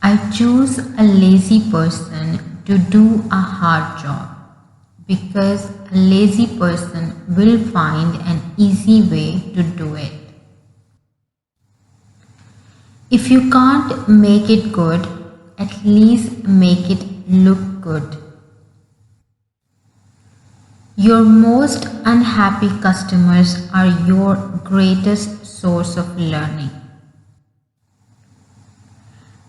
I choose a lazy person to do a hard job because a lazy person will find an easy way to do it. If you can't make it good, at least make it look good. Your most unhappy customers are your greatest source of learning.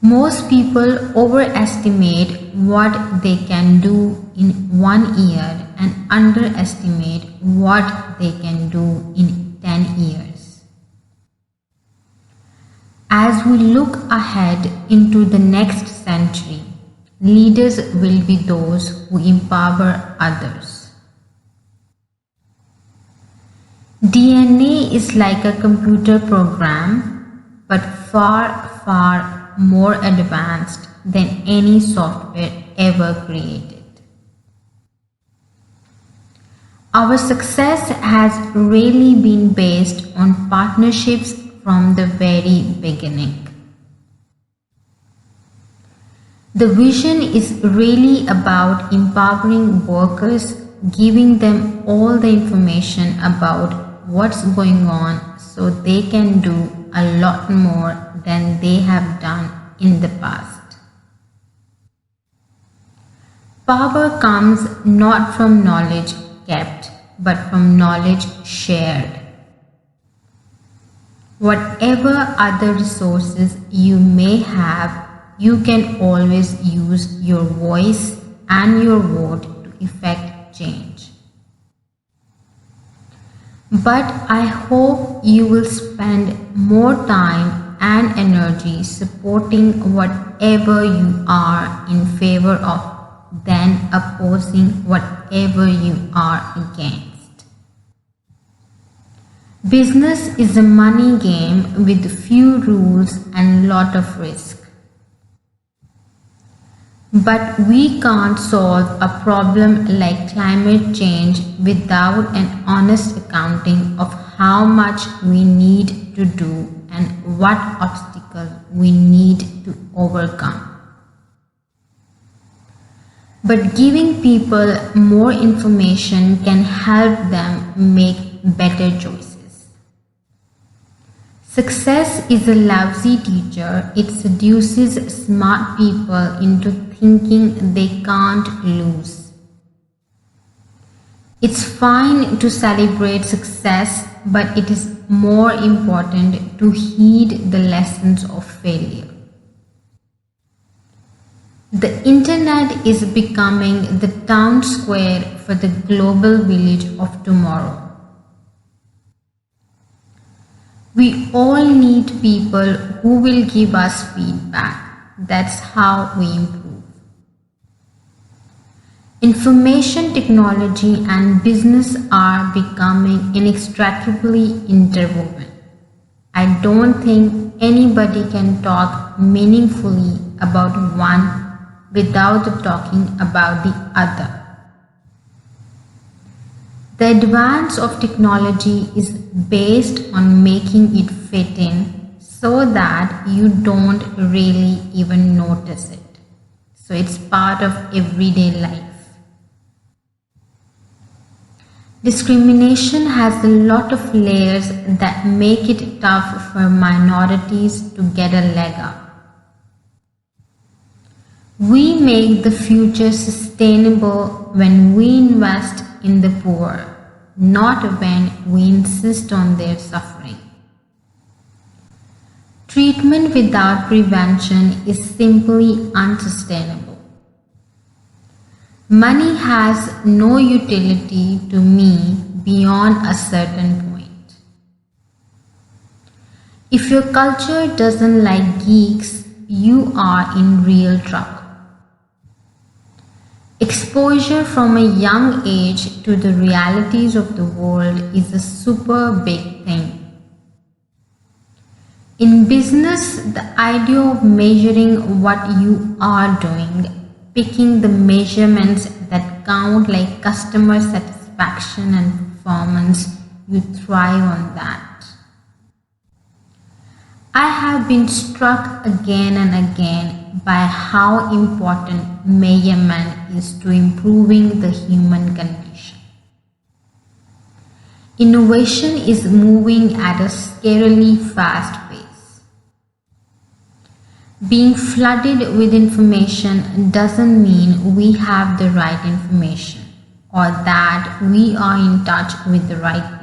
Most people overestimate what they can do in 1 year and underestimate what they can do in 10 years. As we look ahead into the next century, leaders will be those who empower others. DNA is like a computer program, but far more advanced than any software ever created. Our success has really been based on partnerships from the very beginning. The vision is really about empowering workers, giving them all the information about what's going on so they can do a lot more than they have done in the past. Power comes not from knowledge kept, but from knowledge shared. Whatever other resources you may have, you can always use your voice and your vote to effect change. But I hope you will spend more time and energy supporting whatever you are in favor of than opposing whatever you are against. Business is a money game with few rules and lot of risk. But we can't solve a problem like climate change without an honest accounting of how much we need to do and what obstacles we need to overcome. But giving people more information can help them make better choices. Success is a lousy teacher. It seduces smart people into thinking they can't lose. It's fine to celebrate success, but it is more important to heed the lessons of failure. The internet is becoming the town square for the global village of tomorrow. We all need people who will give us feedback. That's how we improve. Information technology and business are becoming inextricably interwoven. I don't think anybody can talk meaningfully about one without talking about the other. The advance of technology is based on making it fit in so that you don't really even notice it. So it's part of everyday life. Discrimination has a lot of layers that make it tough for minorities to get a leg up. We make the future sustainable when we invest in the poor, not when we insist on their suffering. Treatment without prevention is simply unsustainable. Money has no utility to me beyond a certain point. If your culture doesn't like geeks, you are in real trouble. Exposure from a young age to the realities of the world is a super big thing. In business, the idea of measuring what you are doing, picking the measurements that count like customer satisfaction and performance, you thrive on that. I have been struck again and again by how important measurement is to improving the human condition. Innovation is moving at a scarily fast pace. Being flooded with information doesn't mean we have the right information or that we are in touch with the right people.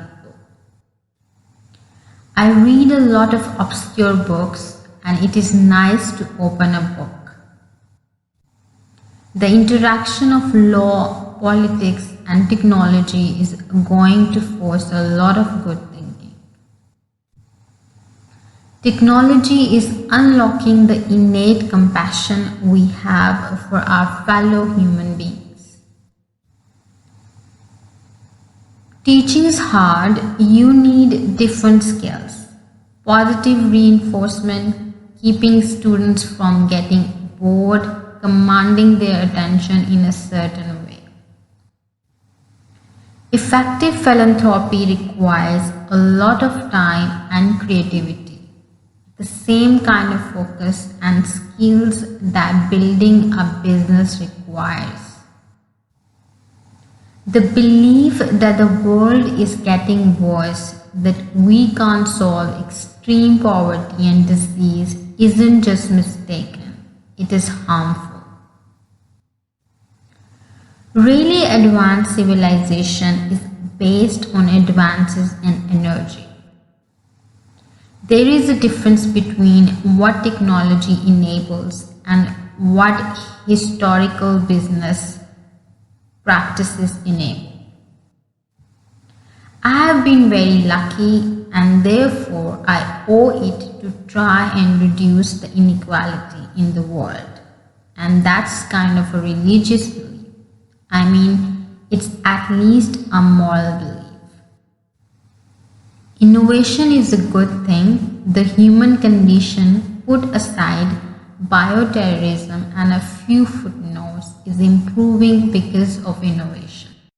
I read a lot of obscure books, and it is nice to open a book. The interaction of law, politics, and technology is going to force a lot of good thinking. Technology is unlocking the innate compassion we have for our fellow human beings. Teaching is hard. You need different skills. Positive reinforcement, keeping students from getting bored, commanding their attention in a certain way. Effective philanthropy requires a lot of time and creativity, the same kind of focus and skills that building a business requires. The belief that the world is getting worse, that we can't solve extreme poverty and disease isn't just mistaken, it is harmful. Really advanced civilization is based on advances in energy. There is a difference between what technology enables and what historical business practices enable. I have been very lucky, and therefore I owe it to try and reduce the inequality in the world. And that's kind of a religious belief. I mean, it's at least a moral belief. Innovation is a good thing. The human condition, put aside bioterrorism and a few footnotes, is improving because of innovation.